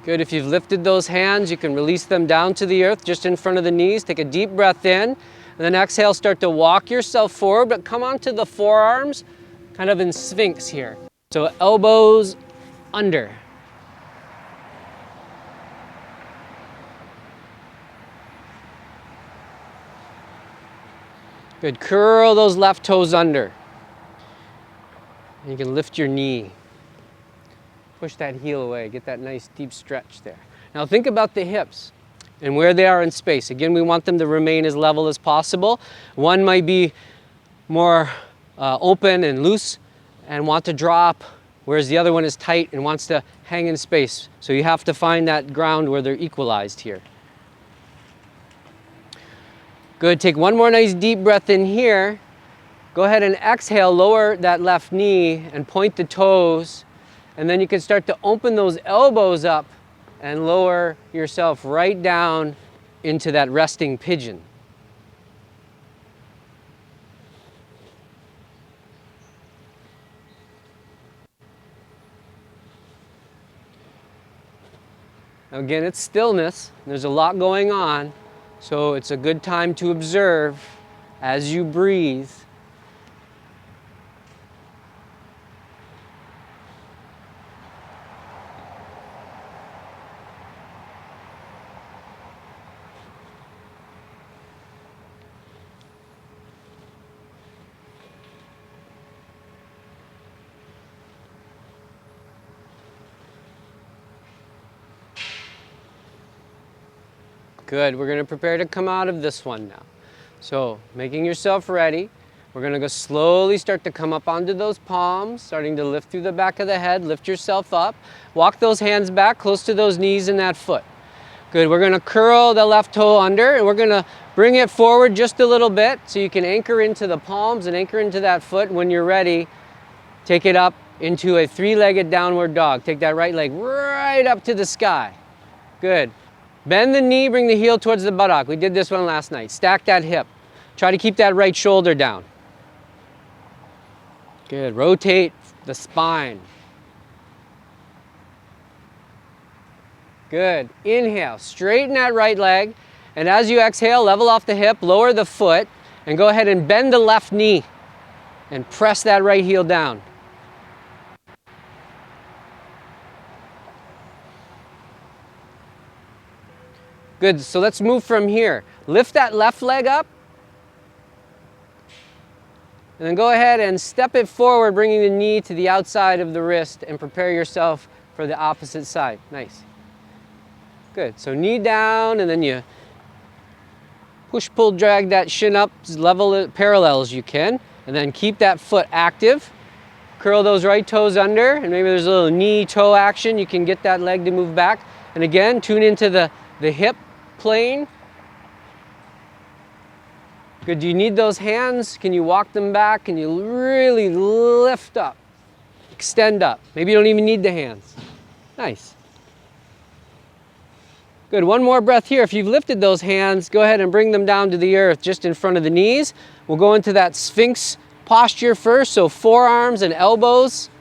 S1: Good, if you've lifted those hands, you can release them down to the earth just in front of the knees. Take a deep breath in, and then exhale, start to walk yourself forward, but come onto the forearms, kind of in Sphinx here. So elbows under. Good, curl those left toes under. And you can lift your knee. Push that heel away, get that nice deep stretch there. Now think about the hips and where they are in space. Again, we want them to remain as level as possible. One might be more open and loose and want to drop, whereas the other one is tight and wants to hang in space. So you have to find that ground where they're equalized here. Good, take one more nice deep breath in here. Go ahead and exhale, lower that left knee and point the toes. And then you can start to open those elbows up and lower yourself right down into that resting pigeon. Now again, it's stillness. There's a lot going on. So it's a good time to observe as you breathe. Good, we're going to prepare to come out of this one now. So, making yourself ready. We're going to go slowly start to come up onto those palms, starting to lift through the back of the head, lift yourself up. Walk those hands back close to those knees and that foot. Good, we're going to curl the left toe under and we're going to bring it forward just a little bit so you can anchor into the palms and anchor into that foot. When you're ready, take it up into a three-legged downward dog. Take that right leg right up to the sky. Good. Bend the knee, bring the heel towards the buttock. We did this one last night. Stack that hip. Try to keep that right shoulder down. Good. Rotate the spine. Good. Inhale. Straighten that right leg. And as you exhale, level off the hip, lower the foot, and go ahead and bend the left knee. And press that right heel down. Good, so let's move from here. Lift that left leg up. And then go ahead and step it forward, bringing the knee to the outside of the wrist and prepare yourself for the opposite side. Nice. Good, so knee down and then you push, pull, drag that shin up as level it parallel as you can. And then keep that foot active. Curl those right toes under and maybe there's a little knee toe action. You can get that leg to move back. And again, tune into the hip plane. Good, do you need those hands? Can you walk them back? Can you really lift up? Extend up. Maybe you don't even need the hands. Nice. Good, one more breath here. If you've lifted those hands, go ahead and bring them down to the earth just in front of the knees. We'll go into that Sphinx posture first, so forearms and elbows.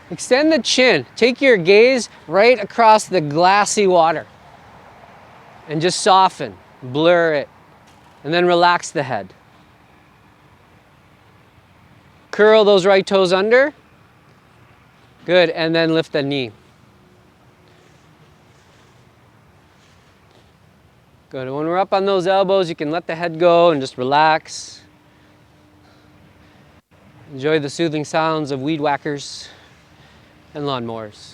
S1: Extend the chin. Take your gaze right across the glassy water. And just soften, blur it, and then relax the head. Curl those right toes under. Good, and then lift the knee. Good, when we're up on those elbows, you can let the head go and just relax. Enjoy the soothing sounds of weed whackers and lawnmowers.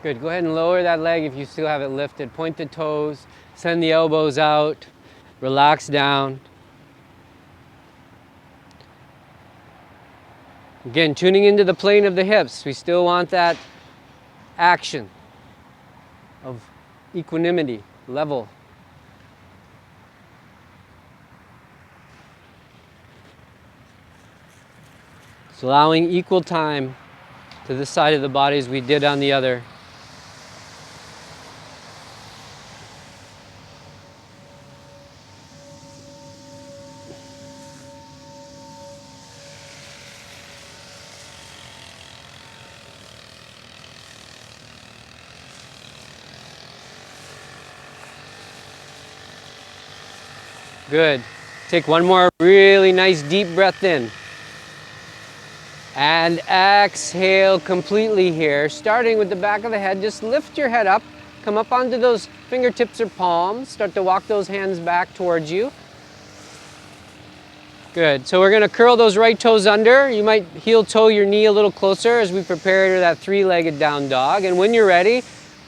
S1: Good, go ahead and lower that leg if you still have it lifted. Point the toes, send the elbows out, relax down. Again, tuning into the plane of the hips. We still want that action of equanimity, level. It's allowing equal time to this side of the body as we did on the other. Good. Take one more really nice deep breath in. And exhale completely here, starting with the back of the head. Just lift your head up, come up onto those fingertips or palms, start to walk those hands back towards you. Good, so we're gonna curl those right toes under. You might heel toe your knee a little closer as we prepare to that three-legged down dog. And when you're ready,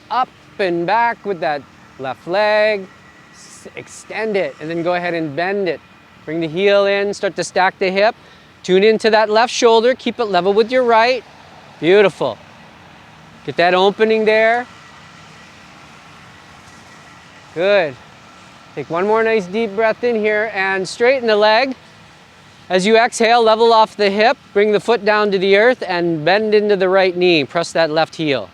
S1: up and back with that left leg, extend it, and then go ahead and bend it. Bring the heel in, start to stack the hip. Tune into that left shoulder, keep it level with your right. Beautiful. Get that opening there. Good. Take one more nice deep breath in here and straighten the leg. As you exhale, level off the hip, bring the foot down to the earth and bend into the right knee. Press that left heel.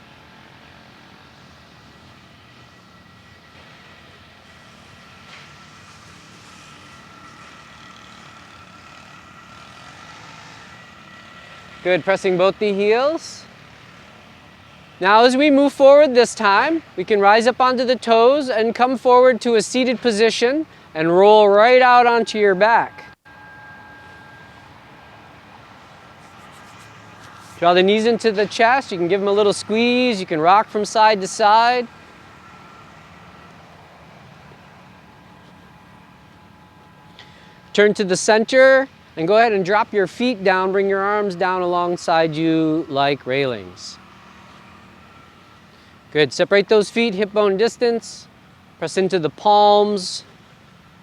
S1: Good, pressing both the heels. Now as we move forward this time, we can rise up onto the toes and come forward to a seated position and roll right out onto your back. Draw the knees into the chest. You can give them a little squeeze. You can rock from side to side. Turn to the center. And go ahead and drop your feet down, bring your arms down alongside you like railings. Good, separate those feet, hip bone distance. Press into the palms,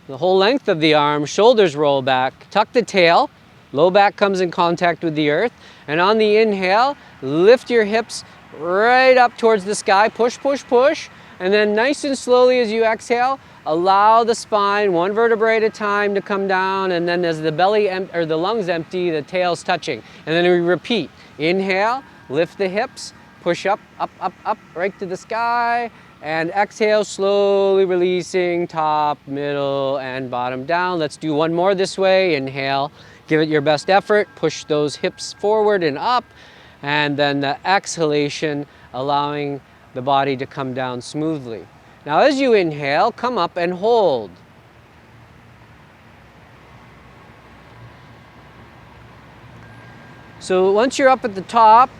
S1: the whole length of the arm, shoulders roll back. Tuck the tail, low back comes in contact with the earth. And on the inhale, lift your hips right up towards the sky, push, push, push. And then nice and slowly as you exhale, allow the spine, one vertebrae at a time, to come down, and then as the belly or the lungs empty, the tail's touching. And then we repeat. Inhale, lift the hips, push up, up, up, up, right to the sky, and exhale, slowly releasing top, middle, and bottom down. Let's do one more this way. Inhale, give it your best effort, push those hips forward and up, and then the exhalation, allowing the body to come down smoothly. Now as you inhale, come up and hold. So once you're up at the top,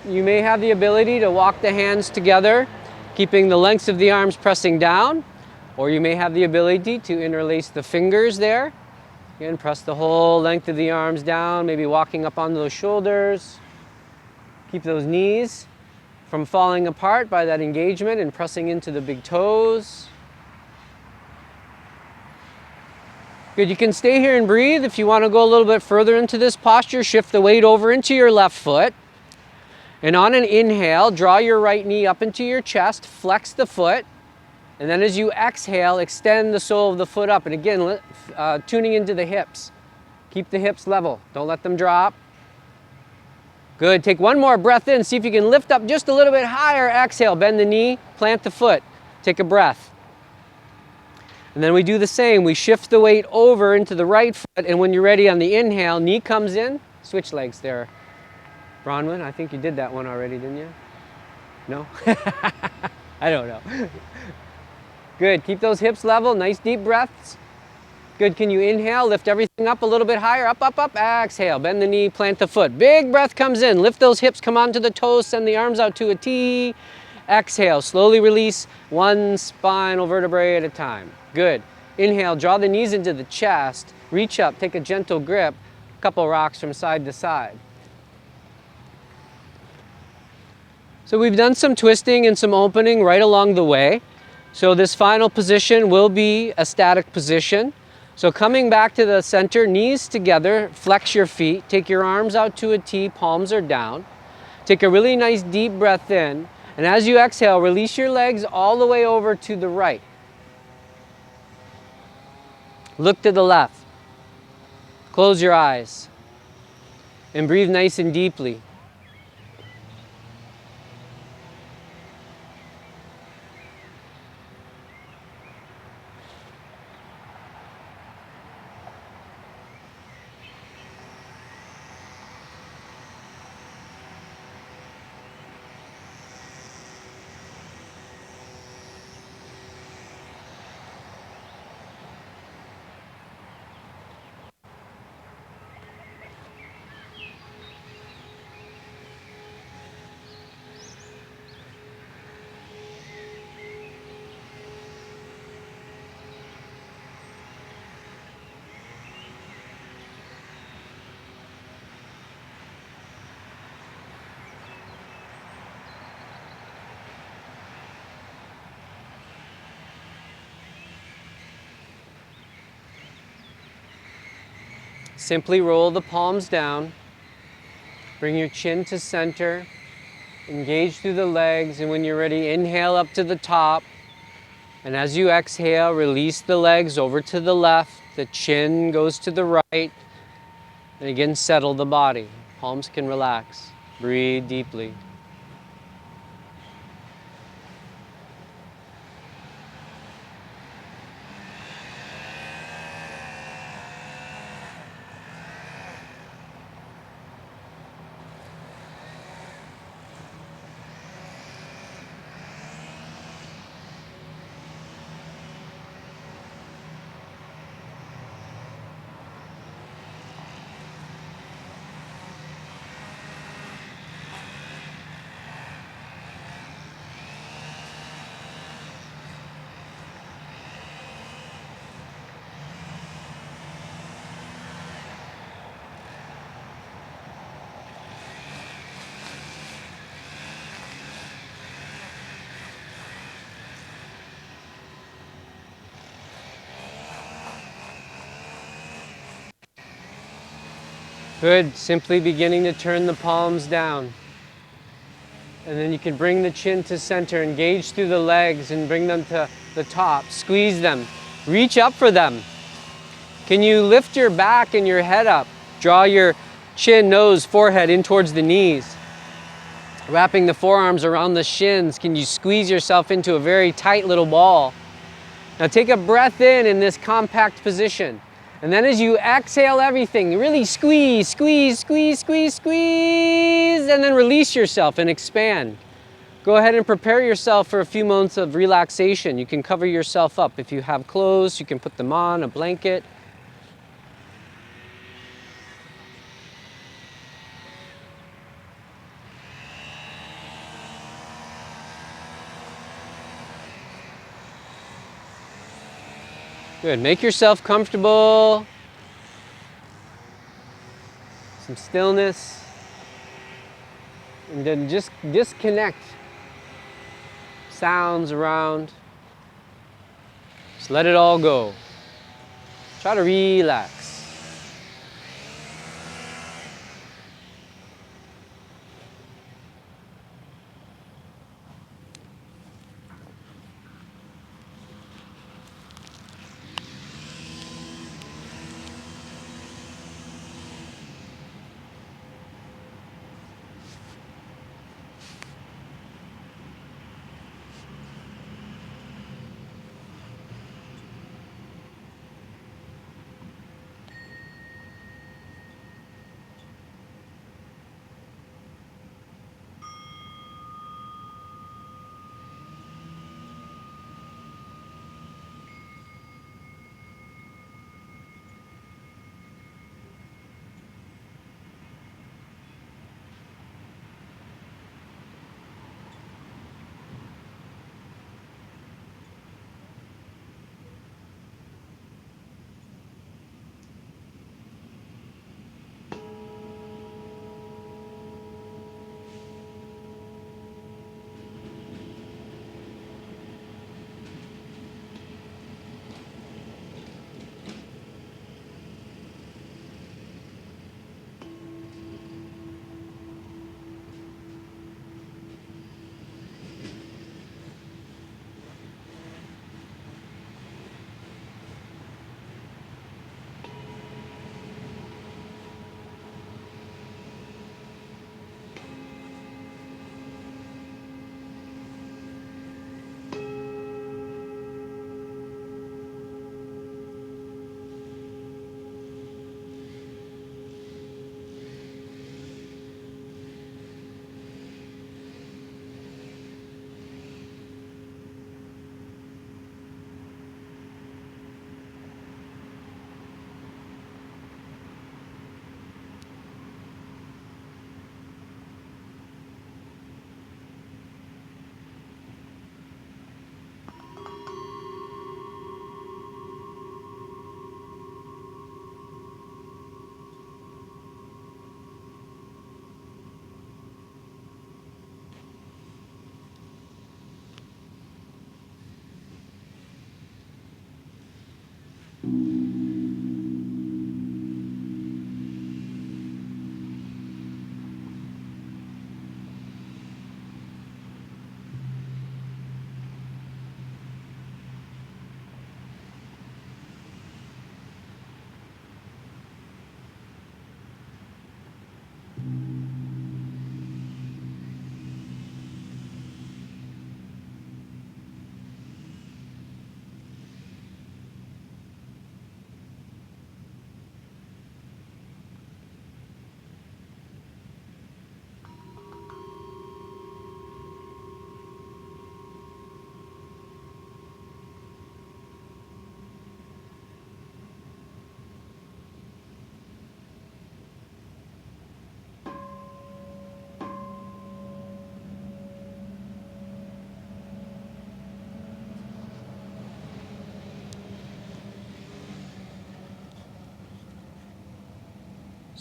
S1: you may have the ability to walk the hands together, keeping the lengths of the arms pressing down, or you may have the ability to interlace the fingers there. Again, press the whole length of the arms down, maybe walking up on those shoulders. Keep those knees from falling apart by that engagement and pressing into the big toes. Good, you can stay here and breathe. If you want to go a little bit further into this posture, shift the weight over into your left foot. And on an inhale, draw your right knee up into your chest, flex the foot. And then as you exhale, extend the sole of the foot up. And again, tuning into the hips. Keep the hips level, don't let them drop. Good, take one more breath in, see if you can lift up just a little bit higher. Exhale, bend the knee, plant the foot, take a breath. And then we do the same, we shift the weight over into the right foot, and when you're ready on the inhale, knee comes in, switch legs there. Bronwyn, I think you did that one already, didn't you? No? I don't know. Good, keep those hips level, nice deep breaths. Good, can you inhale, lift everything up a little bit higher, up, up, up, exhale, bend the knee, plant the foot. Big breath comes in, lift those hips, come onto the toes, send the arms out to a T. Exhale, slowly release one spinal vertebrae at a time. Good. Inhale, draw the knees into the chest, reach up, take a gentle grip, a couple rocks from side to side. So we've done some twisting and some opening right along the way. So this final position will be a static position. So coming back to the center, knees together, flex your feet, take your arms out to a T, palms are down. Take a really nice deep breath in, and as you exhale, release your legs all the way over to the right. Look to the left. Close your eyes and breathe nice and deeply. Simply roll the palms down, bring your chin to center, engage through the legs, and when you're ready, inhale up to the top. And as you exhale, release the legs over to the left, the chin goes to the right, and again, settle the body. Palms can relax. Breathe deeply. Good. Simply beginning to turn the palms down. And then you can bring the chin to center, engage through the legs and bring them to the top. Squeeze them. Reach up for them. Can you lift your back and your head up? Draw your chin, nose, forehead in towards the knees. Wrapping the forearms around the shins, can you squeeze yourself into a very tight little ball? Now take a breath in this compact position. And then as you exhale everything, really squeeze, squeeze, squeeze, squeeze, squeeze, and then release yourself and expand. Go ahead and prepare yourself for a few moments of relaxation. You can cover yourself up. If you have clothes, you can put them on, a blanket. Good. Make yourself comfortable. Some stillness. And then just disconnect sounds around. Just let it all go. Try to relax.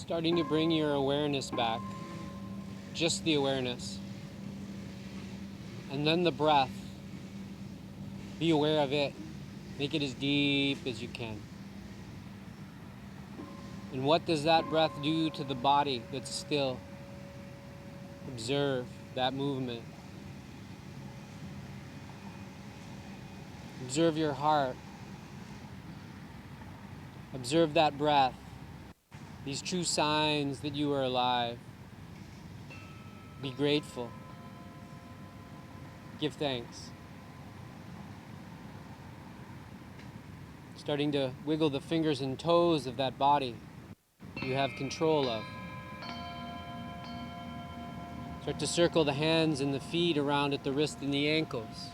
S1: Starting to bring your awareness back, just the awareness. And then the breath. Be aware of it. Make it as deep as you can. And what does that breath do to the body that's still? Observe that movement. Observe your heart. Observe that breath. These true signs that you are alive. Be grateful. Give thanks. Starting to wiggle the fingers and toes of that body you have control of. Start to circle the hands and the feet around at the wrist and the ankles.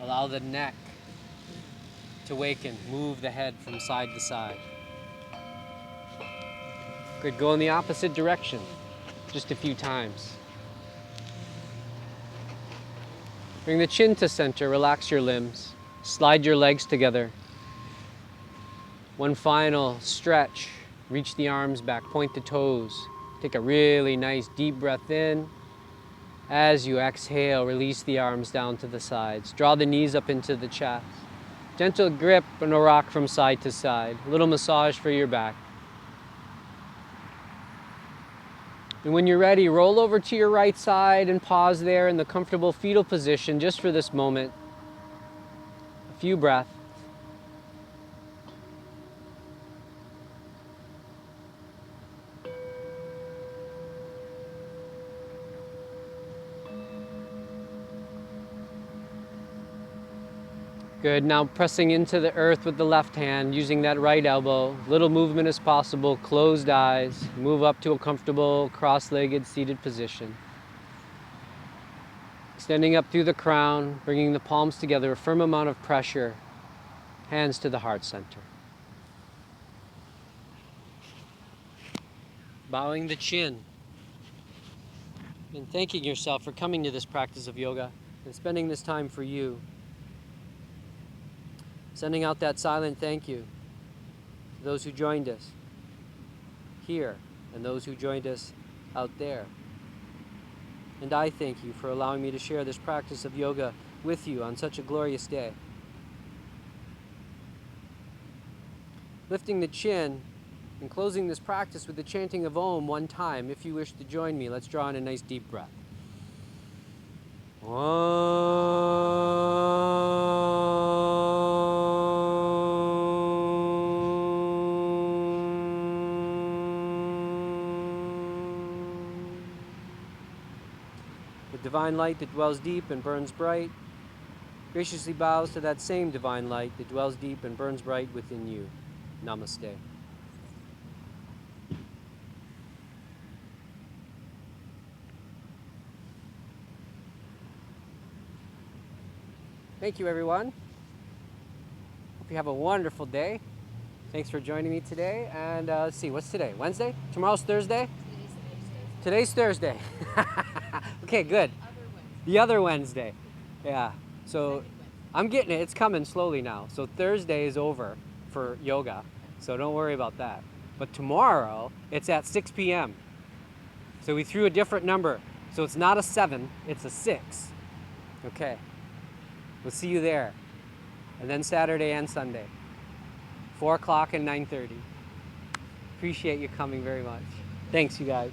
S1: Allow the neck to waken. Move the head from side to side. Good. Go in the opposite direction just a few times. Bring the chin to center. Relax your limbs. Slide your legs together. One final stretch. Reach the arms back. Point the toes. Take a really nice deep breath in. As you exhale, release the arms down to the sides. Draw the knees up into the chest. Gentle grip and a rock from side to side. A little massage for your back. And when you're ready, roll over to your right side and pause there in the comfortable fetal position just for this moment. A few breaths. Good. Now pressing into the earth with the left hand, using that right elbow. Little movement as possible, closed eyes. Move up to a comfortable cross-legged seated position. Extending up through the crown, bringing the palms together, a firm amount of pressure. Hands to the heart center. Bowing the chin. And thanking yourself for coming to this practice of yoga and spending this time for you. Sending out that silent thank you to those who joined us here and those who joined us out there. And I thank you for allowing me to share this practice of yoga with you on such a glorious day. Lifting the chin and closing this practice with the chanting of Om one time. If you wish to join me, let's draw in a nice deep breath. The divine light that dwells deep and burns bright graciously bows to that same divine light that dwells deep and burns bright within you. Namaste. Thank you, everyone. Hope you have a wonderful day. Thanks for joining me today. And let's see, what's today? Wednesday? Tomorrow's Thursday? Today's Thursday. Okay, good. The other Wednesday. Yeah. So I'm getting it. It's coming slowly now. So Thursday is over for yoga. So don't worry about that. But tomorrow, it's at 6 p.m. So we threw a different number. So it's not a 7, it's a 6. Okay. We'll see you there. And then Saturday and Sunday. 4 o'clock and 9:30. Appreciate you coming very much. Thanks, you guys.